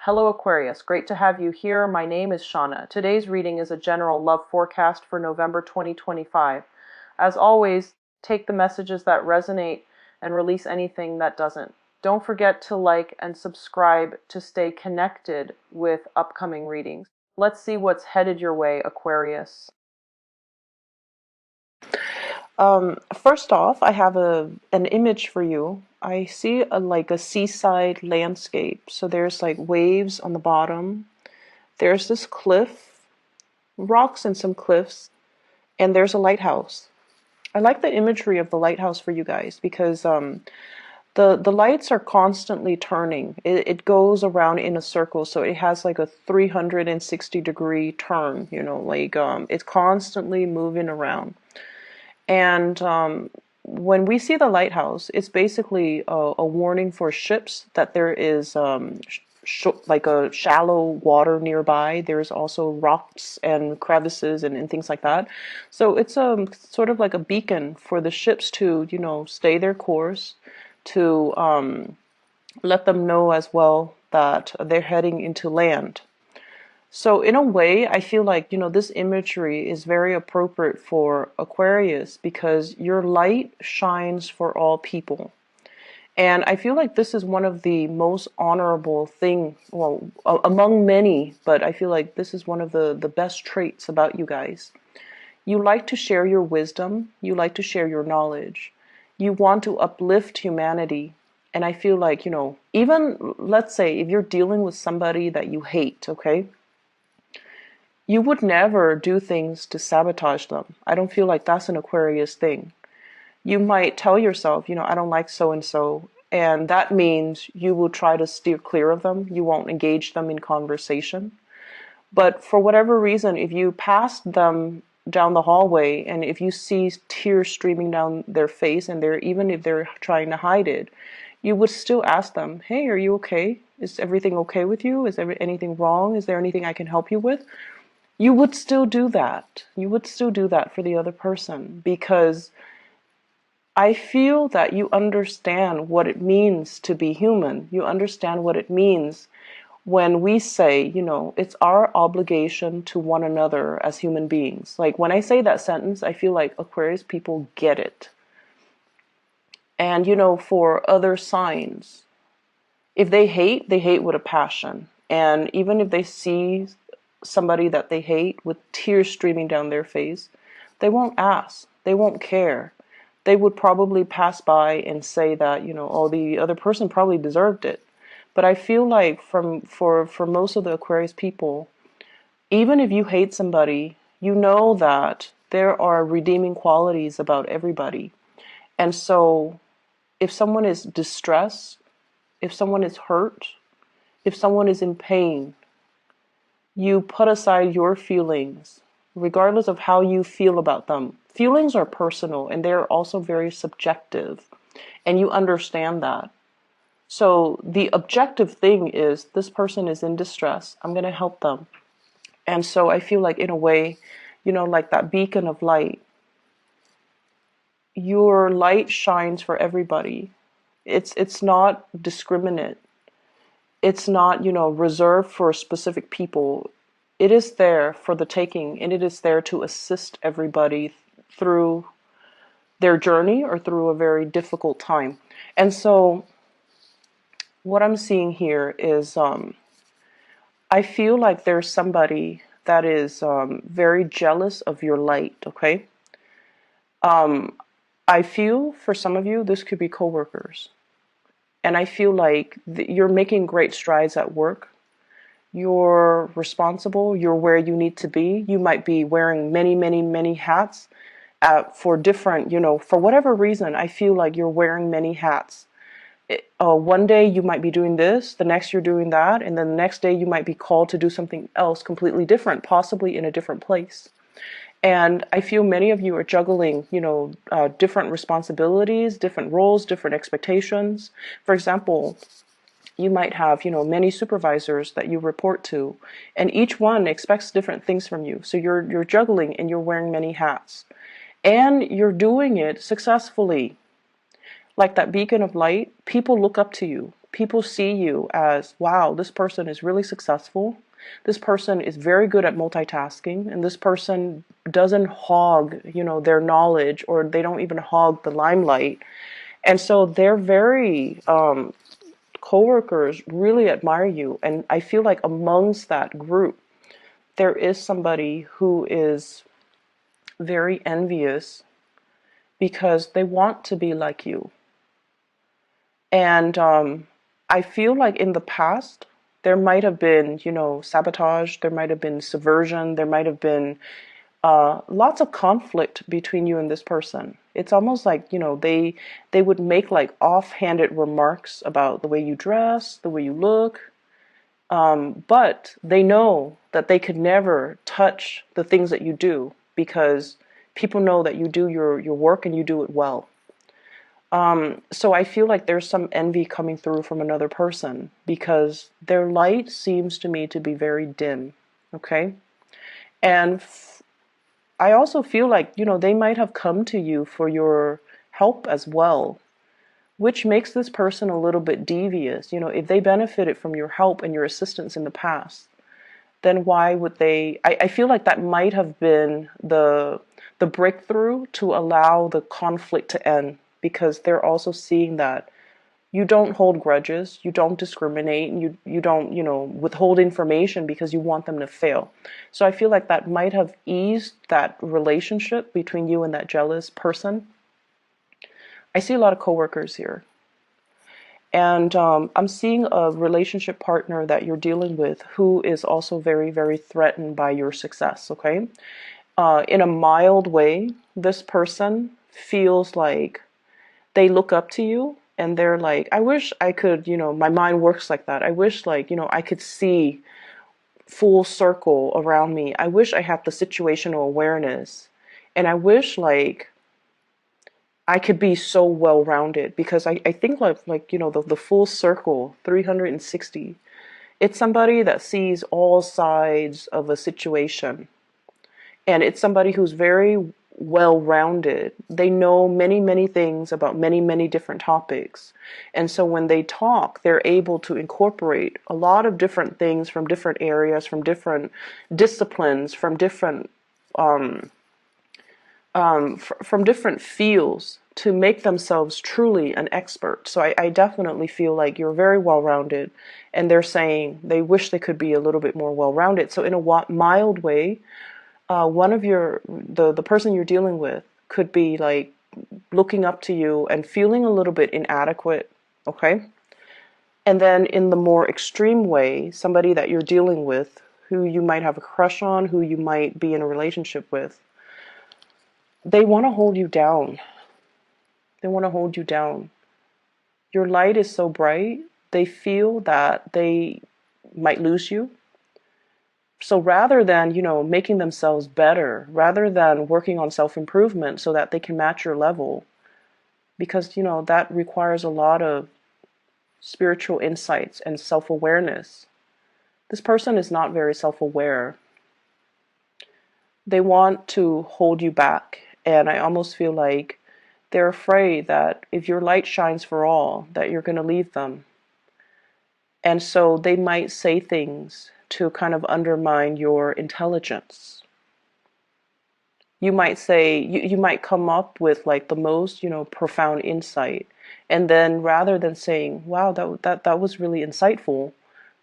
Hello Aquarius, great to have you here. My name is Shauna. Today's reading is a general love forecast for November 2025. As always, take the messages that resonate and release anything that doesn't. Don't forget to like and subscribe to stay connected with upcoming readings. Let's see what's headed your way, Aquarius. First off, I have an image for you. I see like a seaside landscape. So there's like waves on the bottom. There's this cliff, rocks and some cliffs, and there's a lighthouse. I like the imagery of the lighthouse for you guys because the lights are constantly turning. It goes around in a circle, so it has like a 360-degree turn. It's constantly moving around. And when we see the lighthouse, it's basically a warning for ships that there is like a shallow water nearby. There's also rocks and crevices and things like that. So it's sort of like a beacon for the ships to, stay their course, to let them know as well that they're heading into land. So in a way, I feel like, this imagery is very appropriate for Aquarius because your light shines for all people. And I feel like this is one of the most honorable thing, well, among many, but I feel like this is one of the best traits about you guys. You like to share your wisdom. You like to share your knowledge. You want to uplift humanity. And I feel like, even let's say if you're dealing with somebody that you hate, okay? You would never do things to sabotage them. I don't feel like that's an Aquarius thing. You might tell yourself, I don't like so and so, and that means you will try to steer clear of them. You won't engage them in conversation. But for whatever reason, if you pass them down the hallway and if you see tears streaming down their face and even if they're trying to hide it, you would still ask them, hey, are you okay? Is everything okay with you? Is there anything wrong? Is there anything I can help you with? You would still do that. You would still do that for the other person because I feel that you understand what it means to be human. You understand what it means when we say, it's our obligation to one another as human beings. Like when I say that sentence, I feel like Aquarius people get it. And, for other signs, if they hate with a passion. And even if they see somebody that they hate with tears streaming down their face, they won't ask. They won't care. They would probably pass by and say that, oh, the other person probably deserved it. But I feel like for most of the Aquarius people, even if you hate somebody, you know that there are redeeming qualities about everybody. And so if someone is distressed, if someone is hurt, if someone is in pain, you put aside your feelings, regardless of how you feel about them. Feelings are personal and they're also very subjective, and you understand that. So the objective thing is this person is in distress. I'm going to help them. And so I feel like in a way, like that beacon of light, your light shines for everybody. It's not discriminate. It's not, reserved for specific people. It is there for the taking, and it is there to assist everybody through their journey or through a very difficult time. And so what I'm seeing here is I feel like there's somebody that is very jealous of your light, okay? I feel for some of you, this could be coworkers. And I feel like you're making great strides at work. You're responsible. You're where you need to be. You might be wearing many, many, many hats for different, for whatever reason, I feel like you're wearing many hats. One day you might be doing this, the next you're doing that, and then the next day you might be called to do something else completely different, possibly in a different place. And I feel many of you are juggling, different responsibilities, different roles, different expectations. For example, you might have, many supervisors that you report to, and each one expects different things from you. So you're juggling and you're wearing many hats. And you're doing it successfully. Like that beacon of light, people look up to you. people see you as, wow, this person is really successful. This person is very good at multitasking, and this person doesn't hog, their knowledge, or they don't even hog the limelight. And so they're very, coworkers really admire you. And I feel like amongst that group, there is somebody who is very envious because they want to be like you. And I feel like in the past, there might have been, sabotage, there might have been subversion, there might have been lots of conflict between you and this person. It's almost like, they would make like offhanded remarks about the way you dress, the way you look, but they know that they could never touch the things that you do because people know that you do your work and you do it well. So I feel like there's some envy coming through from another person because their light seems to me to be very dim. Okay. And I also feel like, they might have come to you for your help as well, which makes this person a little bit devious. If they benefited from your help and your assistance in the past, then why would they? I feel like that might have been the breakthrough to allow the conflict to end, because they're also seeing that you don't hold grudges, you don't discriminate, you don't, withhold information because you want them to fail. So I feel like that might have eased that relationship between you and that jealous person. I see a lot of coworkers here. And I'm seeing a relationship partner that you're dealing with who is also very, very threatened by your success, okay? In a mild way, this person feels like they look up to you and they're like, I wish I could, my mind works like that. I wish like, I could see full circle around me. I wish I had the situational awareness. And I wish like I could be so well-rounded, because I think like the full circle 360, it's somebody that sees all sides of a situation, and it's somebody who's very well-rounded. They know many, many things about many, many different topics, and so when they talk, they're able to incorporate a lot of different things from different areas, from different disciplines, from different from different fields to make themselves truly an expert. So I definitely feel like you're very well-rounded, and they're saying they wish they could be a little bit more well-rounded. So in a mild way, one of the person you're dealing with could be like looking up to you and feeling a little bit inadequate, okay? And then in the more extreme way, somebody that you're dealing with who you might have a crush on, who you might be in a relationship with, they want to hold you down. They want to hold you down. Your light is so bright, they feel that they might lose you. So rather than, making themselves better, rather than working on self-improvement so that they can match your level, because, that requires a lot of spiritual insights and self-awareness. This person is not very self-aware. They want to hold you back. And I almost feel like they're afraid that if your light shines for all, that you're going to leave them. And so they might say things to kind of undermine your intelligence. You might say, you might come up with like the most, profound insight. And then rather than saying, wow, that was really insightful,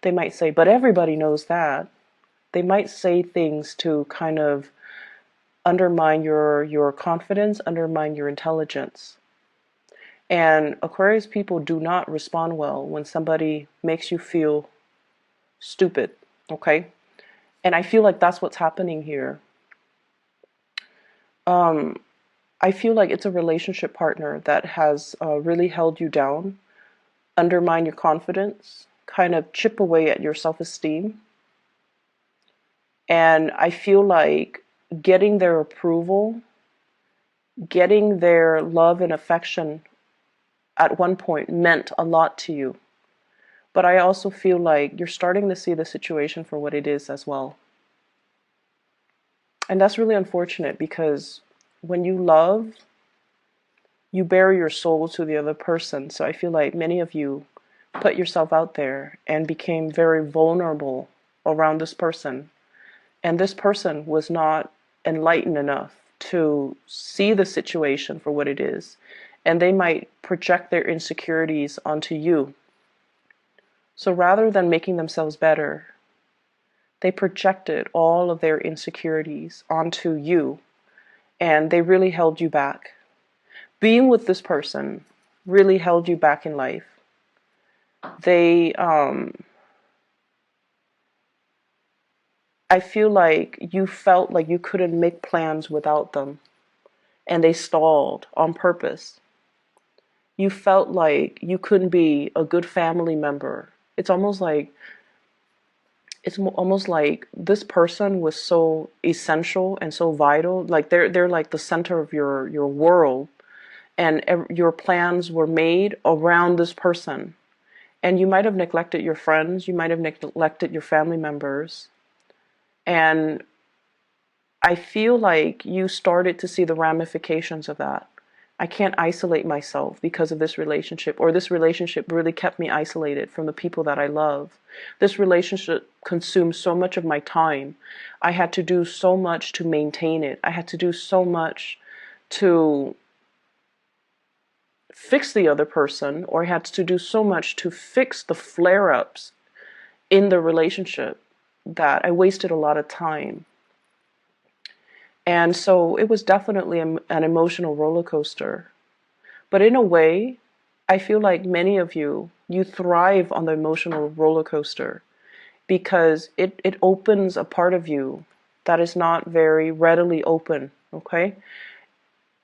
they might say, but everybody knows that. They might say things to kind of undermine your confidence, undermine your intelligence. And Aquarius people do not respond well when somebody makes you feel stupid, okay? And I feel like that's what's happening here. I feel like it's a relationship partner that has really held you down, undermine your confidence, kind of chip away at your self-esteem. And I feel like getting their approval, getting their love and affection at one point meant a lot to you. But I also feel like you're starting to see the situation for what it is as well. And that's really unfortunate, because when you love, you bare your soul to the other person. So I feel like many of you put yourself out there and became very vulnerable around this person. And this person was not enlightened enough to see the situation for what it is. And they might project their insecurities onto you. So rather than making themselves better, they projected all of their insecurities onto you, and they really held you back. Being with this person really held you back in life. I feel like you felt like you couldn't make plans without them, and they stalled on purpose. You felt like you couldn't be a good family member. It's almost like this person was so essential and so vital. Like they're like the center of your world, and your plans were made around this person. And you might have neglected your friends, you might have neglected your family members. And I feel like you started to see the ramifications of that. I can't isolate myself because of this relationship, or this relationship really kept me isolated from the people that I love. This relationship consumed so much of my time. I had to do so much to maintain it. I had to do so much to fix the other person, or I had to do so much to fix the flare-ups in the relationship that I wasted a lot of time. And so it was definitely an emotional roller coaster. But in a way, I feel like many of you thrive on the emotional roller coaster because it opens a part of you that is not very readily open, okay?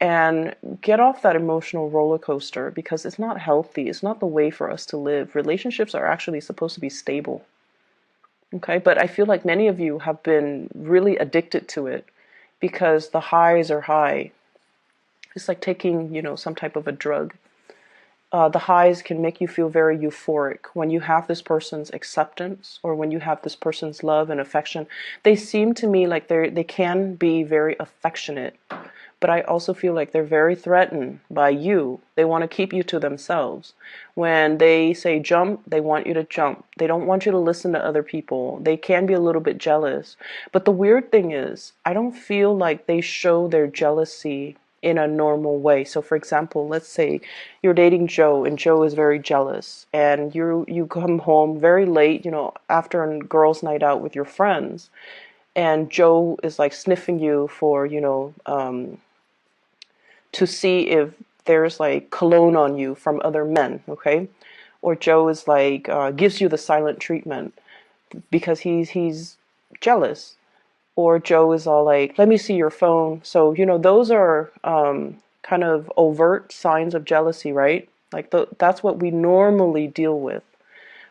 And get off that emotional roller coaster because it's not healthy. It's not the way for us to live. Relationships are actually supposed to be stable, okay? But I feel like many of you have been really addicted to it because the highs are high. It's like taking, some type of a drug. The highs can make you feel very euphoric when you have this person's acceptance or when you have this person's love and affection. They seem to me like they can be very affectionate, but I also feel like they're very threatened by you. They want to keep you to themselves. When they say jump, they want you to jump. They don't want you to listen to other people. They can be a little bit jealous. But the weird thing is, I don't feel like they show their jealousy in a normal way. So for example, let's say you're dating Joe and Joe is very jealous and you come home very late, after a girls' night out with your friends, and Joe is like sniffing you for, to see if there's like cologne on you from other men, okay? Or Joe is like gives you the silent treatment because he's jealous. Or Joe is all like, let me see your phone. So, those are kind of overt signs of jealousy, right? Like that's what we normally deal with.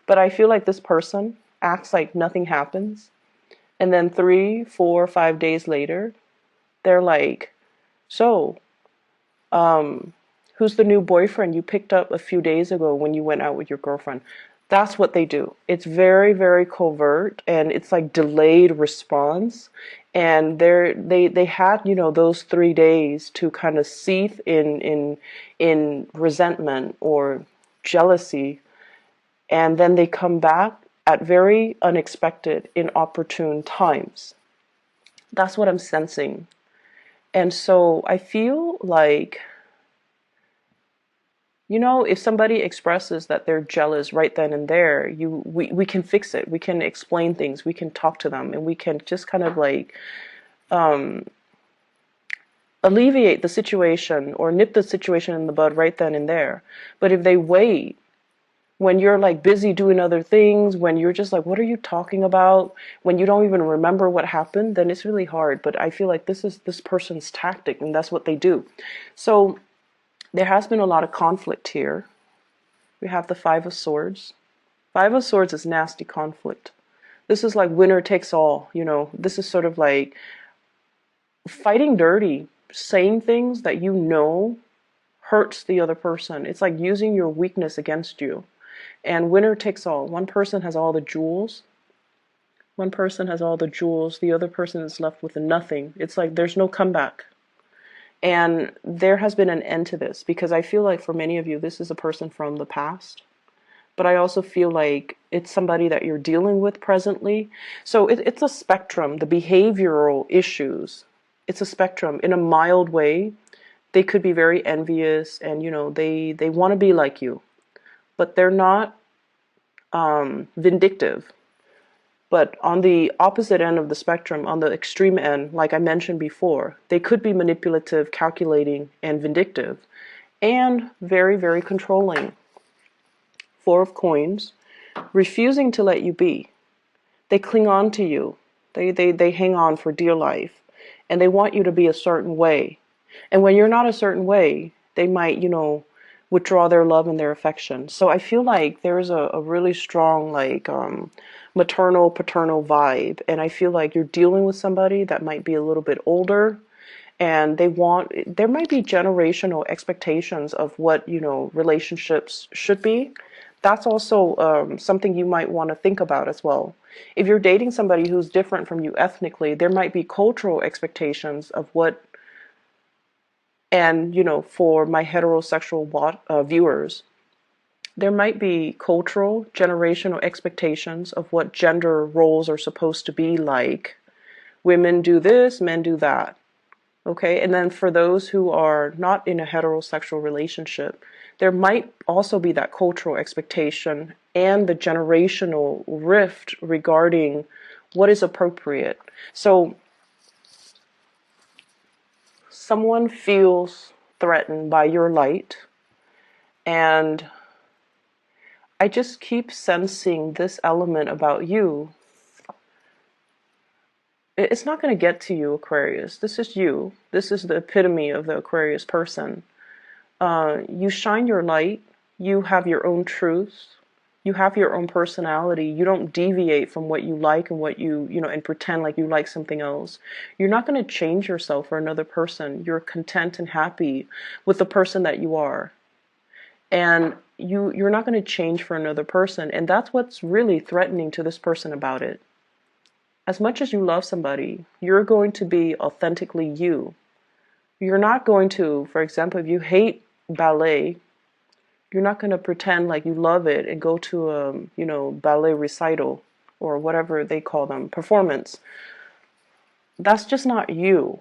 But I feel like this person acts like nothing happens. And then 3, 4, 5 days later, they're like, so, who's the new boyfriend you picked up a few days ago when you went out with your girlfriend? That's what they do. It's very, very covert, and it's like delayed response. And they had, those 3 days to kind of seethe in resentment or jealousy, and then they come back at very unexpected, inopportune times. That's what I'm sensing. And so I feel like, if somebody expresses that they're jealous right then and there, we can fix it. We can explain things. We can talk to them, and we can just kind of like alleviate the situation or nip the situation in the bud right then and there. But if they wait, when you're like busy doing other things, when you're just like, what are you talking about? When you don't even remember what happened, then it's really hard. But I feel like this is this person's tactic, and that's what they do. So there has been a lot of conflict here. We have the Five of Swords. Five of Swords is nasty conflict. This is like winner takes all, This is sort of like fighting dirty, saying things that hurts the other person. It's like using your weakness against you. And winner takes all. One person has all the jewels. One person has all the jewels. The other person is left with nothing. It's like there's no comeback. And there has been an end to this because I feel like for many of you, this is a person from the past. but I also feel like it's somebody that you're dealing with presently. So it's a spectrum. The behavioral issues, it's a spectrum. In a mild way, they could be very envious, and they want to be like you, but they're not vindictive. But on the opposite end of the spectrum, on the extreme end, like I mentioned before, they could be manipulative, calculating, and vindictive, and very, very controlling. Four of Coins, refusing to let you be. They cling on to you. They hang on for dear life, and they want you to be a certain way. And when you're not a certain way, they might, withdraw their love and their affection. So I feel like there's a really strong, like, maternal, paternal vibe. And I feel like you're dealing with somebody that might be a little bit older, and there might be generational expectations of what, relationships should be. That's also something you might want to think about as well. If you're dating somebody who's different from you ethnically, there might be cultural expectations of what, and, for my heterosexual viewers, there might be cultural, generational expectations of what gender roles are supposed to be like. Women do this, men do that. Okay, and then for those who are not in a heterosexual relationship, there might also be that cultural expectation and the generational rift regarding what is appropriate. So someone feels threatened by your light, and I just keep sensing this element about you. It's not going to get to you, Aquarius. This is you. This is the epitome of the Aquarius person. You shine your light. You have your own truths. You have your own personality. You don't deviate from what you like and what and pretend like you like something else. You're not going to change yourself for another person. You're content and happy with the person that you are. And you're not going to change for another person. And that's what's really threatening to this person about it. As much as you love somebody, you're going to be authentically you. You're not going to, for example, if you hate ballet, you're not going to pretend like you love it and go to a, ballet recital or whatever they call them, performance. That's just not you.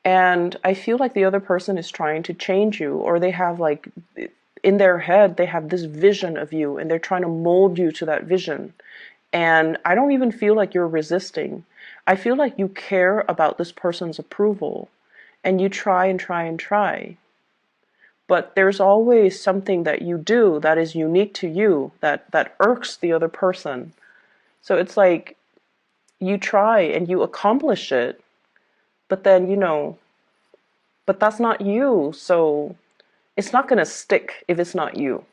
And I feel like the other person is trying to change you, or they have, like, in their head, they have this vision of you and they're trying to mold you to that vision. And I don't even feel like you're resisting. I feel like you care about this person's approval, and you try and try and try. But there's always something that you do that is unique to you that irks the other person. So it's like you try and you accomplish it, but then, but that's not you. So it's not going to stick if it's not you.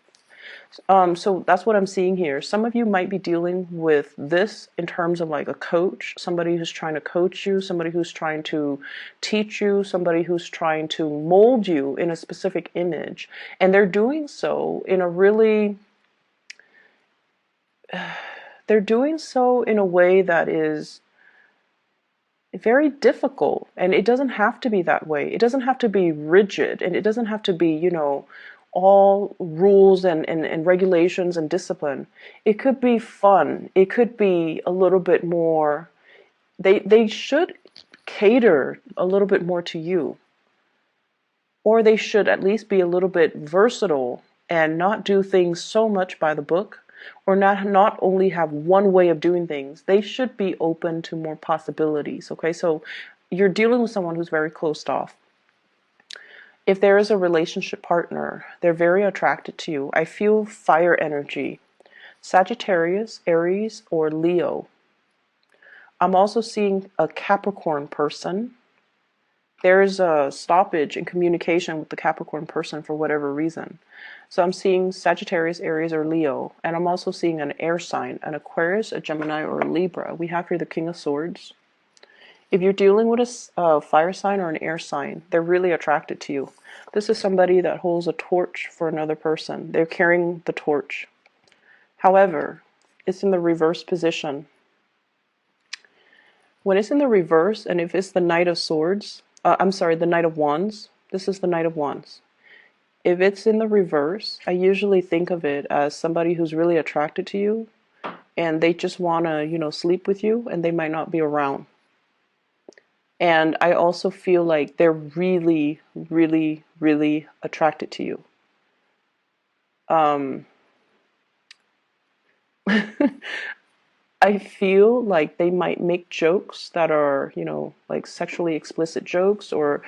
So that's what I'm seeing here. Some of you might be dealing with this in terms of like a coach, somebody who's trying to coach you, somebody who's trying to teach you, somebody who's trying to mold you in a specific image. And they're doing so in a really, they're doing so in a way that is very difficult. And it doesn't have to be that way. It doesn't have to be rigid, and it doesn't have to be, all rules and regulations and discipline. It could be fun. It could be a little bit more, they should cater a little bit more to you. Or they should at least be a little bit versatile and not do things so much by the book, or not only have one way of doing things. They should be open to more possibilities. Okay, so you're dealing with someone who's very closed off. If there is a relationship partner, they're very attracted to you. I feel fire energy. Sagittarius, Aries, or Leo. I'm also seeing a Capricorn person. There's a stoppage in communication with the Capricorn person for whatever reason. So I'm seeing Sagittarius, Aries, or Leo. And I'm also seeing an air sign, an Aquarius, a Gemini, or a Libra. We have here the King of Swords. If you're dealing with a fire sign or an air sign, they're really attracted to you. This is somebody that holds a torch for another person. They're carrying the torch. However, it's in the reverse position. When it's in the reverse, and if it's the Knight of Swords, the Knight of Wands, this is the Knight of Wands. If it's in the reverse, I usually think of it as somebody who's really attracted to you and they just want to, sleep with you and they might not be around. And I also feel like they're really, really, really attracted to you. Um, I feel like they might make jokes that are, like sexually explicit jokes, or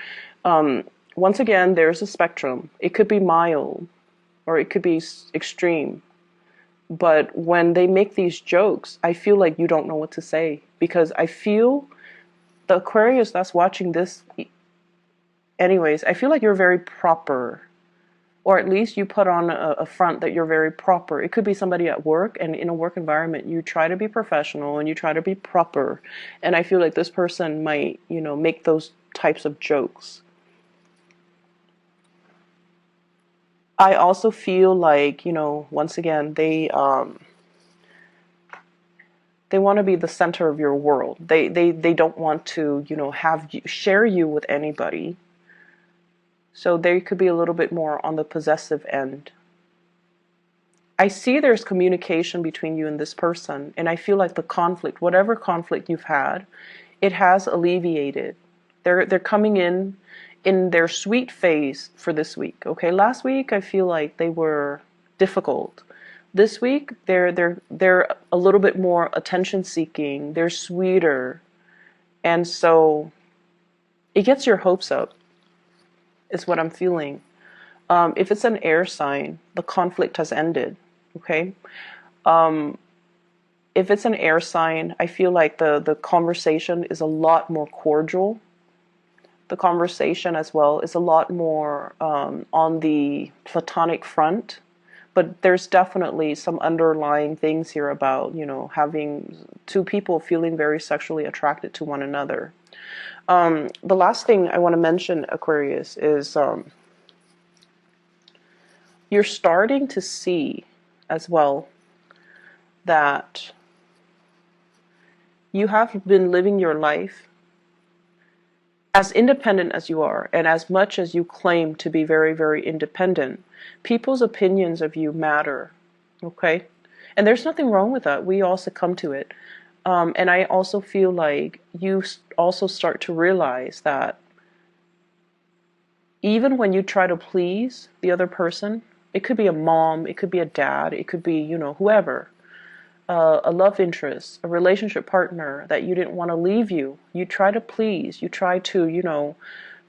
once again, there's a spectrum. It could be mild or it could be extreme. But when they make these jokes, I feel like you don't know what to say, because I feel the Aquarius that's watching this, anyways, I feel like you're very proper, or at least you put on a front that you're very proper. It could be somebody at work, and in a work environment, you try to be professional and you try to be proper. And I feel like this person might, make those types of jokes. I also feel like, once again, they want to be the center of your world. They don't want to, share you with anybody. So they could be a little bit more on the possessive end. I see there's communication between you and this person, and I feel like the conflict, whatever conflict you've had, it has alleviated. They're coming in their sweet phase for this week. Okay, last week I feel like they were difficult. This week they're a little bit more attention seeking. They're sweeter, and so it gets your hopes up, is what I'm feeling. If it's an air sign, the conflict has ended. Okay. If it's an air sign, I feel like the conversation is a lot more cordial. The conversation as well is a lot more on the platonic front. But there's definitely some underlying things here about, having two people feeling very sexually attracted to one another. The last thing I want to mention, Aquarius, is you're starting to see as well that you have been living your life as independent as you are, and as much as you claim to be very, very independent, people's opinions of you matter, okay? And there's nothing wrong with that. We all succumb to it. And I also feel like you also start to realize that even when you try to please the other person, it could be a mom, it could be a dad, it could be, whoever, a love interest, a relationship partner that you didn't want to leave you. You try to please, you try to,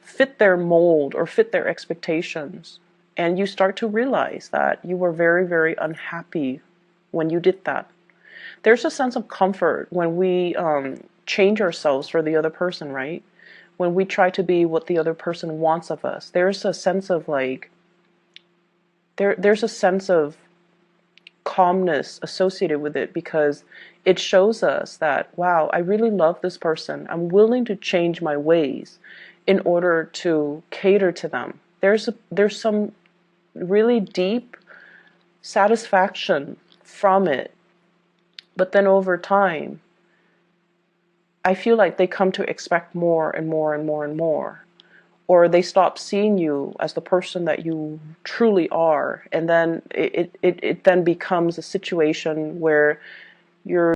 fit their mold or fit their expectations. And you start to realize that you were very, very unhappy when you did that. There's a sense of comfort when we change ourselves for the other person, right? When we try to be what the other person wants of us. There's a sense of like, there's a sense of calmness associated with it, because it shows us that, wow, I really love this person. I'm willing to change my ways in order to cater to them. There's some really deep satisfaction from it. But then over time, I feel like they come to expect more and more and more and more. Or they stop seeing you as the person that you truly are. And then it then becomes a situation where you're